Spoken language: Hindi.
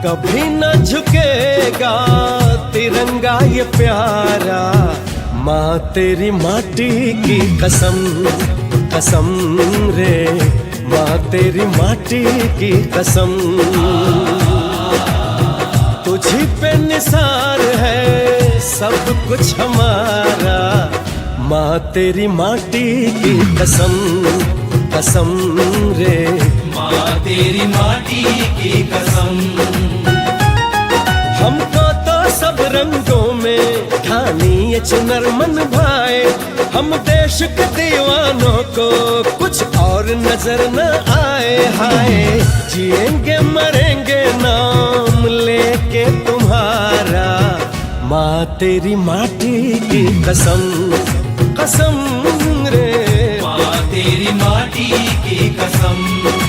कभी न झुकेगा तिरंगा ये प्यारा, माँ तेरी माटी की कसम, कसम रे माँ तेरी माटी की कसम। तुझी पे निसार है सब कुछ हमारा, माँ तेरी माटी की कसम, कसम रे माँ तेरी माटी की कसम। हमको तो सब रंगों में ठानी ये चुनर मन भाए, हम देश के दीवानों को कुछ और नजर न आए। हाय जिएंगे मरेंगे नाम लेके तुम्हारा, माँ तेरी माटी की कसम, कसम रे माँ तेरी माटी की कसम।